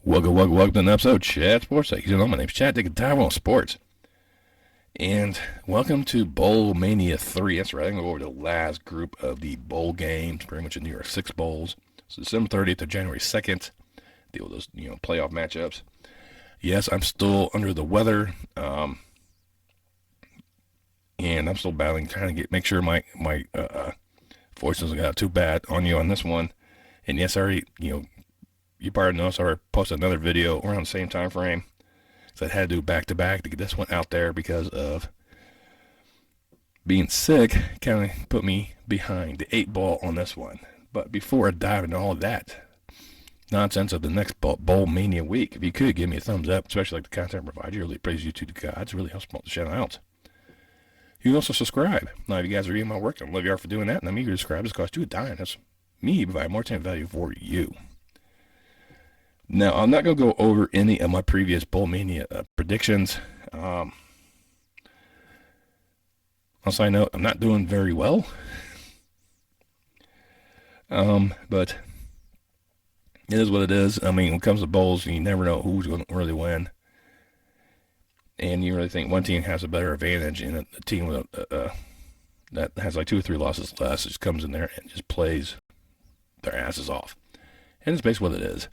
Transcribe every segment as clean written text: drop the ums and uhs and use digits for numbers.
Welcome to an episode of Chat Sports. You know, my name's Chad, taking time on sports. And welcome to Bowl Mania 3. That's right, I'm going to go over the last group of the bowl games, pretty much the New York 6 bowls. So December 30th to January 2nd, deal with those, playoff matchups. Yes, I'm still under the weather, and I'm still battling, trying to make sure my voice doesn't get too bad on you on this one. And yes, I already, you probably noticed I already posted another video around the same time frame. So I had to do back-to-back to get this one out there because of being sick. Kind of put me behind the 8 ball on this one. But before I dive into all of that nonsense of the next Bowl Mania week, if you could give me a thumbs up, especially like the content provider, really praise you to the gods. It really helps promote the channel out. You can also subscribe. Now, if you guys are reading my work, I love you all for doing that. And I'm eager to subscribe. This costs you a dime. That's me provide more time value for you. Now, I'm not going to go over any of my previous Bowl Mania predictions. On a side note, I'm not doing very well. But it is what it is. I mean, when it comes to bowls, you never know who's going to really win. And you really think one team has a better advantage, and a team with that has like 2 or 3 losses less just comes in there and just plays their asses off. And it's basically what it is.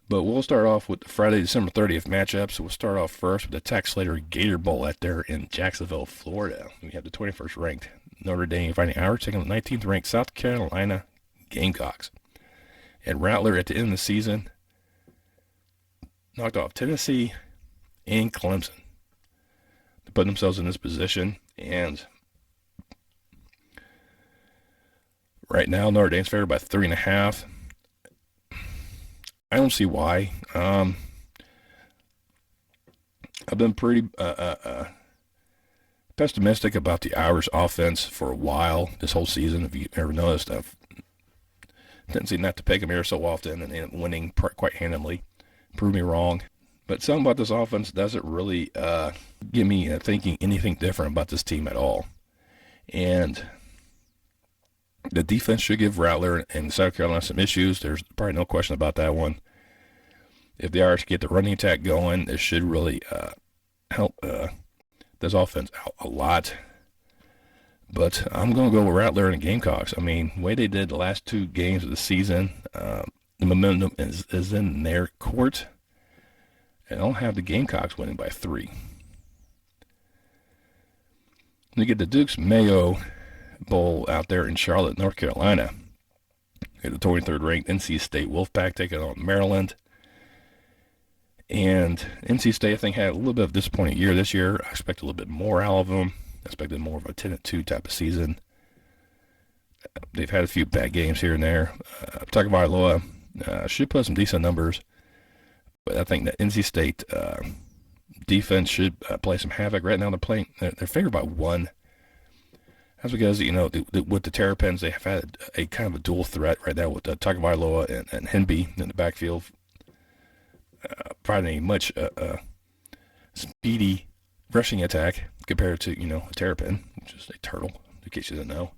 But we'll start off with the Friday, December 30th matchup. So we'll start off first with the Tax Slater Gator Bowl out there in Jacksonville, Florida. We have the 21st ranked Notre Dame Fighting Irish taking the 19th ranked South Carolina Gamecocks. And Rattler at the end of the season knocked off Tennessee and Clemson to put themselves in this position. And right now, Notre Dame's favored by 3.5. I don't see why. I've been pretty pessimistic about the Irish offense for a while this whole season. If you've ever noticed, I've tendency not to pick them here so often and end up winning quite handily. Prove me wrong. But something about this offense doesn't really get me thinking anything different about this team at all. And the defense should give Rattler and South Carolina some issues. There's probably no question about that one. If the Irish get the running attack going, it should really help this offense out a lot. But I'm going to go with Rattler and the Gamecocks. I mean, the way they did the last 2 games of the season, the momentum is in their court. And I don't have the Gamecocks winning by 3. You get the Duke's Mayo Bowl out there in Charlotte, North Carolina. You get the 23rd ranked NC State Wolfpack taking on Maryland. And NC State, I think, had a little bit of a disappointing year this year. I expect a little bit more out of them. I expected more of a 10-2 type of season. They've had a few bad games here and there. Tagovailoa should put some decent numbers. But I think that NC State defense should play some havoc. Right now they're favored by 1. That's because, with the Terrapins, they have had a kind of a dual threat right now with Tagovailoa and Henby in the backfield. Providing a much speedy rushing attack compared to, a Terrapin, which is a turtle, in case you didn't know.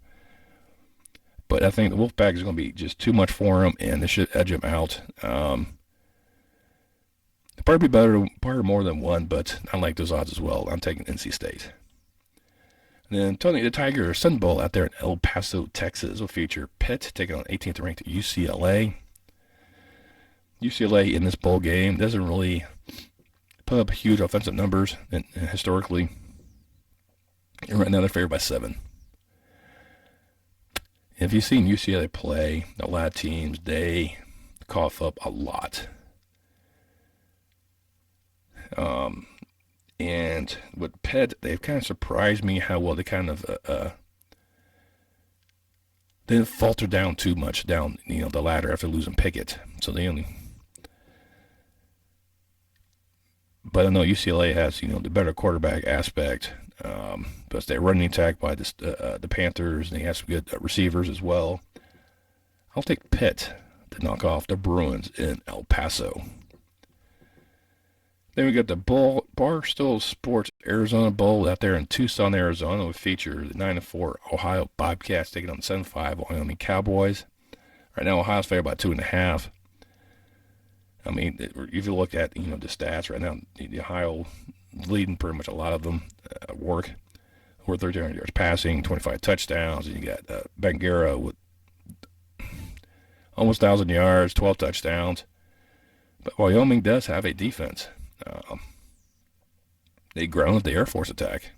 But I think the Wolfpack is going to be just too much for them, and they should edge them out. They'll probably be better, probably more than 1, but I like those odds as well. I'm taking NC State. And then Tony the Tiger Sun Bowl out there in El Paso, Texas will feature Pitt taking on 18th ranked UCLA. UCLA in this bowl game doesn't really put up huge offensive numbers historically. And right now they're favored by 7. If you've seen UCLA play, a lot of teams, they cough up a lot. And with Pitt, they've kind of surprised me how well they kind of didn't falter down too much down the ladder after losing Pickett. So they only. But I know UCLA has the better quarterback aspect. But they're running attack by the Panthers, and they have some good receivers as well. I'll take Pitt to knock off the Bruins in El Paso. Then we got the Barstool Sports Arizona Bowl out there in Tucson, Arizona. We feature the 9-4 Ohio Bobcats taking on the 7-5 Wyoming Cowboys. Right now, Ohio's favored by 2.5. I mean, if you look at, the stats right now, the Ohio leading pretty much a lot of them work. Over 1,300 yards passing, 25 touchdowns. And you got Bangera with almost 1,000 yards, 12 touchdowns. But Wyoming does have a defense. They ground at the Air Force attack.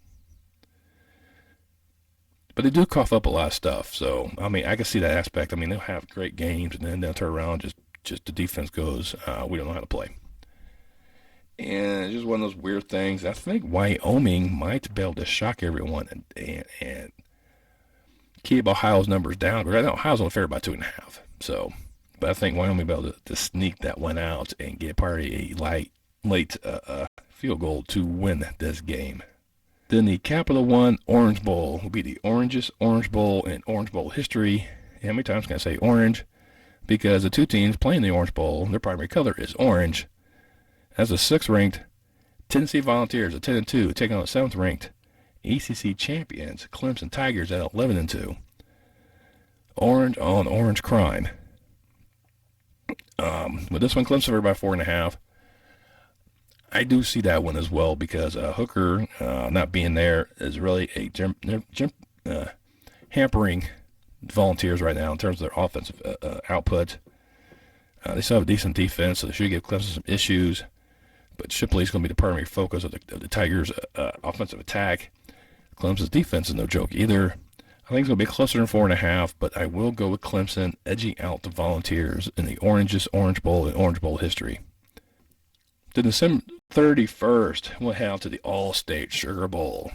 But they do cough up a lot of stuff. So, I mean, I can see that aspect. I mean, they'll have great games, and then they'll turn around, just the defense goes, we don't know how to play. And it's just one of those weird things. I think Wyoming might be able to shock everyone and keep Ohio's numbers down. Right now, Ohio's only favored by 2.5. So, but I think Wyoming will be able to sneak that one out and get probably a late field goal to win this game. Then the Capital One Orange Bowl will be the orangest Orange Bowl in Orange Bowl history. How many times can I say orange? Because the two teams playing the Orange Bowl, their primary color is orange. As the 6th-ranked Tennessee Volunteers at 10-2, taking on the 7th-ranked ACC champions Clemson Tigers at 11-2. Orange on orange crime. With this one, Clemson favored by 4.5. I do see that one as well because Hooker not being there is really hampering Volunteers right now in terms of their offensive output. They still have a decent defense, so they should give Clemson some issues. But Shipley's going to be the primary focus of the Tigers' offensive attack. Clemson's defense is no joke either. I think it's going to be closer than 4.5, but I will go with Clemson edging out the Volunteers in the orangest Orange Bowl in Orange Bowl history. Then December 31st, we'll head out to the All-State Sugar Bowl.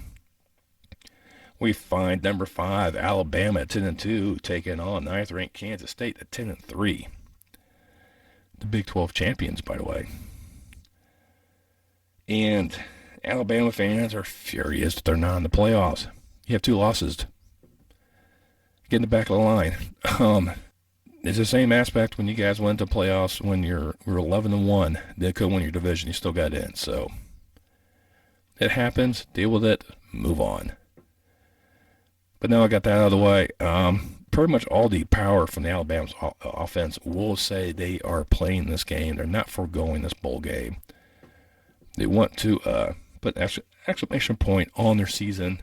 We find number 5, Alabama at 10-2, taking on 9th-ranked Kansas State at 10-3. The Big 12 champions, by the way. And Alabama fans are furious that they're not in the playoffs. You have 2 losses. Get in the back of the line. It's the same aspect when you guys went to playoffs when you're 11-1. They could win your division. You still got in. So it happens. Deal with it. Move on. But now I got that out of the way. Pretty much all the power from the Alabama's offense will say they are playing this game. They're not foregoing this bowl game. They want to put an exclamation point on their season.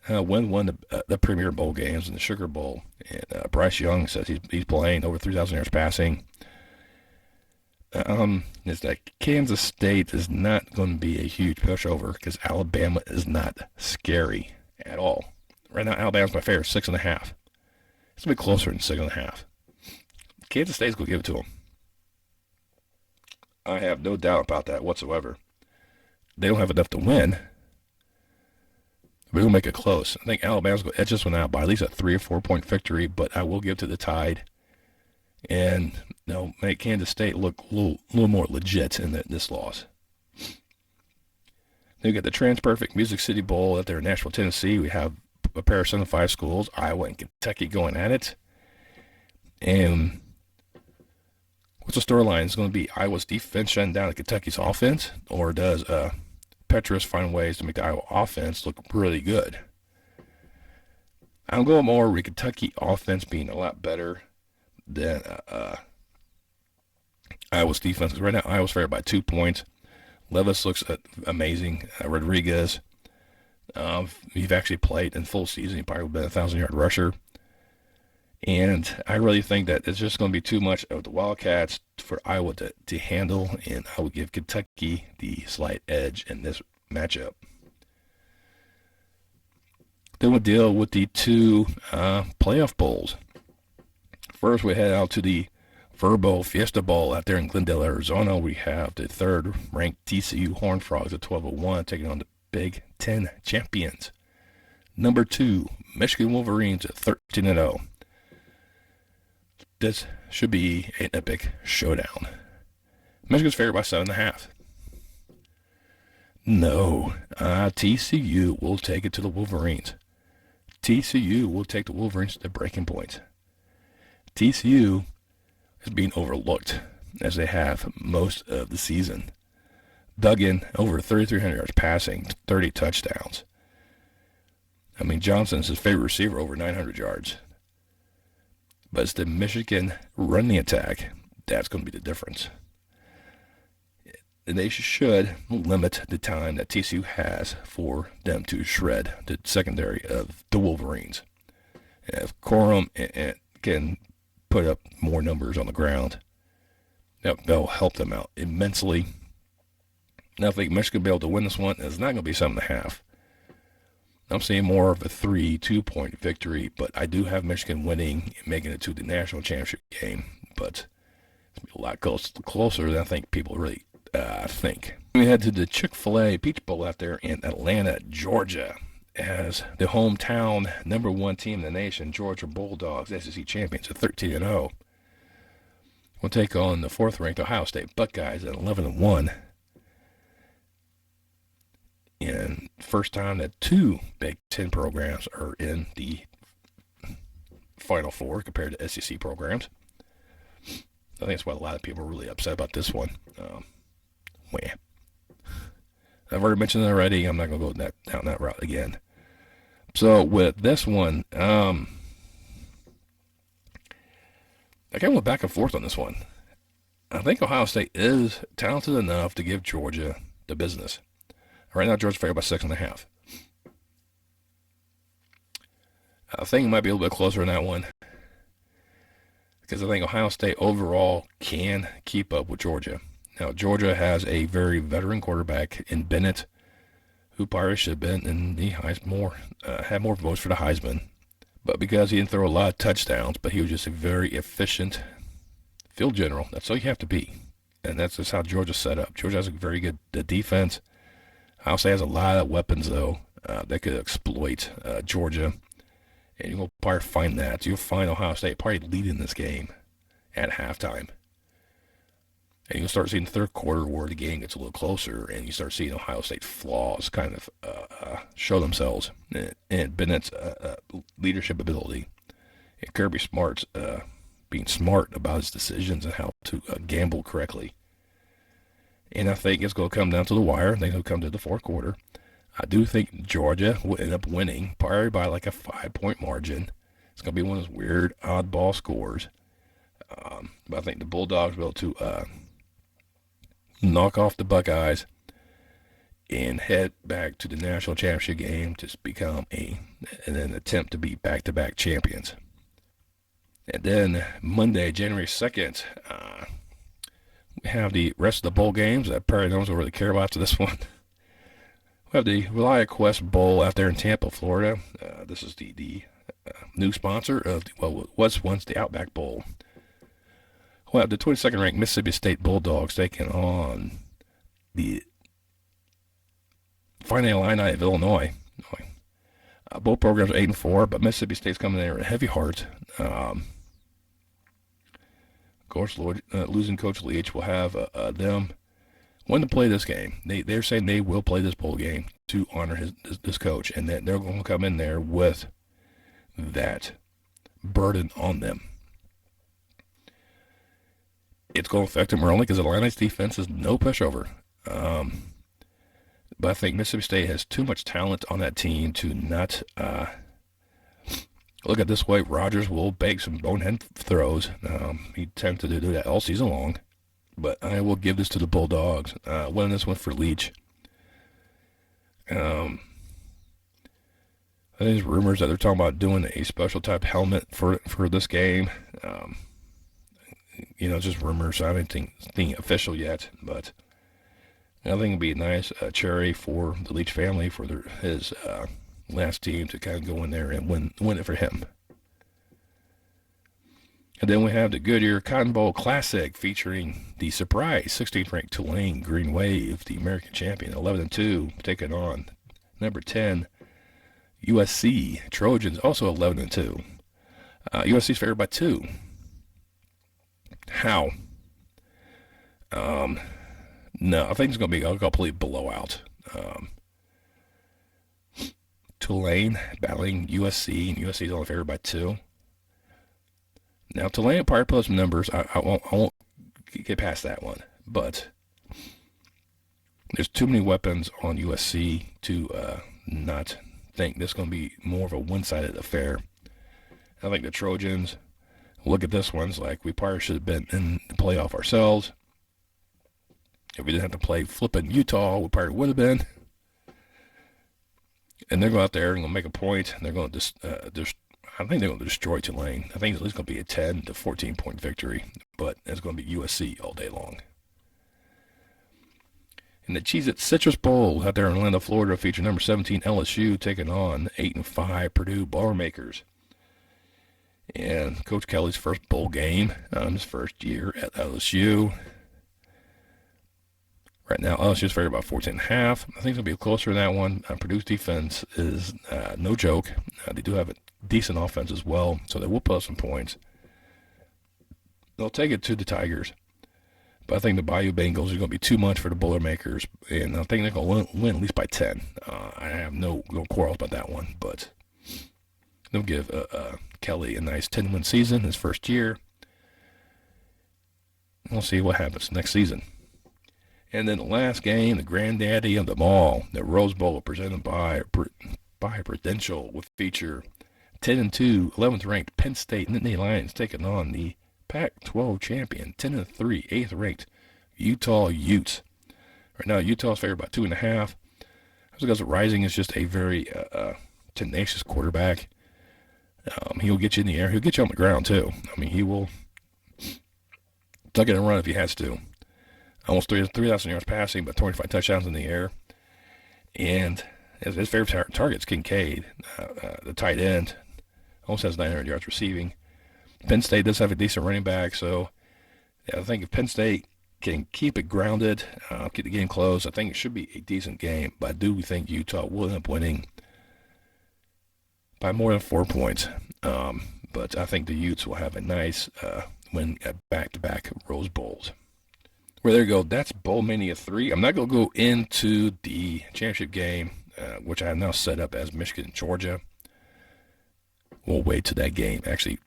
Win the premier bowl games in the Sugar Bowl. And Bryce Young says he's playing over 3,000 yards passing. Is that Kansas State is not going to be a huge pushover because Alabama is not scary at all. Right now, Alabama's my favorite, 6.5. It's going to be closer than 6.5. Kansas State's going to give it to them. I have no doubt about that whatsoever. They don't have enough to win. We're going to make it close. I think Alabama's going to edge this one out by at least a 3 or 4 point victory, but I will give to the Tide. And make Kansas State look a little more legit in this loss. Then we got the TransPerfect Music City Bowl at there in Nashville, Tennessee. We have a pair of 7-5 schools, Iowa and Kentucky, going at it. And what's the storyline? Is it going to be Iowa's defense shutting down Kentucky's offense? Or does Petrus find ways to make the Iowa offense look really good? I'm going more with Kentucky offense being a lot better than Iowa's defense. Because right now, Iowa's favored by 2 points. Levis looks amazing. Rodriguez, he's actually played in full season. He probably would have been a 1,000-yard rusher. And I really think that it's just going to be too much of the Wildcats for Iowa to handle, and I would give Kentucky the slight edge in this matchup. Then we'll deal with the 2 playoff bowls. First, we head out to the Verbo Fiesta Bowl out there in Glendale, Arizona. We have the 3rd-ranked TCU Horned Frogs at 12-1 taking on the Big Ten champions. Number 2, Michigan Wolverines at 13-0. This should be an epic showdown. Michigan's favored by 7.5. No, TCU will take it to the Wolverines. TCU will take the Wolverines to the breaking point. TCU is being overlooked as they have most of the season. Duggan over 3,300 yards passing, 30 touchdowns. I mean, Johnson's his favorite receiver over 900 yards. But it's the Michigan running attack that's going to be the difference. they should limit the time that TCU has for them to shred the secondary of the Wolverines. If Corum can put up more numbers on the ground, that'll help them out immensely. Now, I think Michigan will be able to win this one. It's not going to be 7.5. I'm seeing more of a 2-point victory, but I do have Michigan winning and making it to the national championship game. But it's going to be a lot closer than I think people really think. We head to the Chick-fil-A Peach Bowl out there in Atlanta, Georgia, as the hometown #1 team in the nation, Georgia Bulldogs, SEC champions at 13-0. We'll take on the 4th-ranked Ohio State Buckeyes at 11-1. And first time that 2 Big Ten programs are in the Final Four compared to SEC programs. I think that's why a lot of people are really upset about this one. I've already mentioned it already. I'm not going to go down that route again. So with this one, I kind of went back and forth on this one. I think Ohio State is talented enough to give Georgia the business. Right now, Georgia's favored by 6.5. I think it might be a little bit closer in that one, because I think Ohio State overall can keep up with Georgia. Now, Georgia has a very veteran quarterback in Bennett, who probably should have been in the Heisman, had more votes for the Heisman. But because he didn't throw a lot of touchdowns, but he was just a very efficient field general, that's all you have to be. And that's just how Georgia's set up. Georgia has a very good defense. Ohio State has a lot of weapons, though, that could exploit Georgia. And you'll probably find that. You'll find Ohio State probably leading this game at halftime. And you'll start seeing the third quarter where the game gets a little closer, and you start seeing Ohio State flaws kind of show themselves. And Bennett's leadership ability, and Kirby Smart's being smart about his decisions and how to gamble correctly. And I think it's going to come down to the wire. I think it'll come to the fourth quarter. I do think Georgia will end up winning, probably by like a 5-point margin. It's going to be one of those weird, oddball scores. But I think the Bulldogs will be able to knock off the Buckeyes and head back to the national championship game to become an attempt to be back-to-back champions. And then Monday, January 2nd, we have the rest of the bowl games that probably no one's really care about after this one. We have the ReliaQuest Bowl out there in Tampa, Florida. This is the new sponsor of what was once the Outback Bowl. We'll have the 22nd ranked Mississippi State Bulldogs taking on the Fighting Illini of Illinois. Both programs are 8-4, but Mississippi State's coming there with a heavy heart. Of course, losing Coach Leach will have them want to play this game. They're saying they will play this bowl game to honor this coach, and that they're going to come in there with that burden on them. It's going to affect them early because Atlanta's defense is no pushover. But I think Mississippi State has too much talent on that team to not look at this way. Rogers will bake some bonehead throws. He tends to do that all season long. But I will give this to the Bulldogs. Winning this one for Leach. There's rumors that they're talking about doing a special type helmet for this game. Just rumors. I haven't anything official yet, but I think it'd be a nice cherry for the Leach family for his last team to kind of go in there and win it for him. And then we have the Goodyear Cotton Bowl Classic featuring the surprise 16th ranked Tulane Green Wave, the American champion, 11-2, taking on number 10 USC Trojans, also 11-2. USC's favored by 2. How? No, I think it's going to be a complete blowout. Tulane battling USC, and USC's only favored by 2. Now, Tulane probably put some numbers. I won't get past that one. But there's too many weapons on USC to not think this is going to be more of a one-sided affair. I think the Trojans look at this one, it's like we probably should have been in the playoff ourselves. If we didn't have to play flipping Utah, we probably would have been. And they're going out there and going to make a point. And they're going to I think they're going to destroy Tulane. I think it's at least going to be a 10 to 14 point victory, but it's going to be USC all day long. In the Cheez-It Citrus Bowl out there in Orlando, Florida, feature number 17 LSU taking on 8-5 Purdue Boilermakers. And Coach Kelly's first bowl game, his first year at LSU. Right now, LSU's favored about 14.5. I think it's going to be closer to that one. Purdue's defense is no joke. They do have a decent offense as well, so they will put up some points. They'll take it to the Tigers. But I think the Bayou Bengals are going to be too much for the Boilermakers, and I think they're going to win at least by 10. I have no quarrels about that one, but they'll give Kelly a nice 10-win season his first year. We'll see what happens next season. And then the last game, the granddaddy of them all, the Rose Bowl, presented by Prudential, with feature 10-2, 11th ranked Penn State Nittany Lions taking on the Pac-12 champion, 10-3, 8th ranked Utah Utes. Right now, Utah's favored by 2.5. That's because Rising is just a very tenacious quarterback. He'll get you in the air. He'll get you on the ground, too. I mean, he will tuck it and run if he has to. Almost 3,000 yards passing, but 25 touchdowns in the air. And his favorite target's Kincaid, the tight end. Almost has 900 yards receiving. Penn State does have a decent running back, so yeah, I think if Penn State can keep it grounded, keep the game close, I think it should be a decent game. But I do think Utah will end up winning by more than 4 points. But I think the Utes will have a nice win at back-to-back Rose Bowls. Well, there you go. That's Bowl Mania 3. I'm not going to go into the championship game, which I have now set up as Michigan and Georgia. We'll wait till that game actually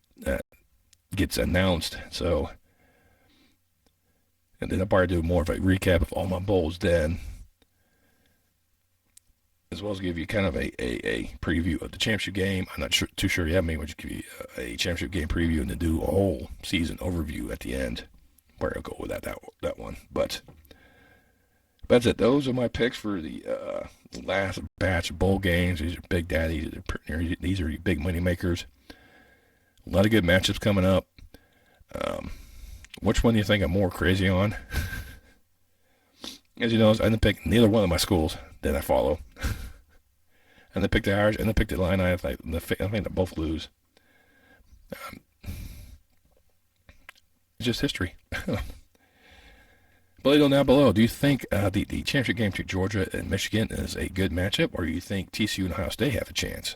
gets announced. So, and then I'll probably do more of a recap of all my bowls then, as well as give you kind of a preview of the championship game. I'm not too sure yet. Maybe I'll just give you a championship game preview and then do a whole season overview at the end. Where I'll go with that one. But that's it. Those are my picks for the last batch of bowl games. These are big daddies. These are big money makers. A lot of good matchups coming up. Which one do you think I'm more crazy on? As you know, I didn't pick neither one of my schools that I follow. And I picked the Irish and I picked the Illini. I think they both lose. It's just history. But down below, do you think the championship game between Georgia and Michigan is a good matchup, or do you think TCU and Ohio State have a chance?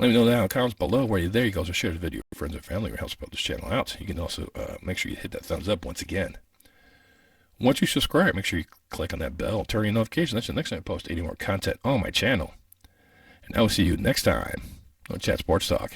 Let me know down in the comments below. There you go. So share the video with friends and family, or helps build this channel out. You can also make sure you hit that thumbs up once again. Once you subscribe, make sure you click on that bell, turn your notifications. That's the next time I post any more content on my channel. And I will see you next time on Chat Sports Talk.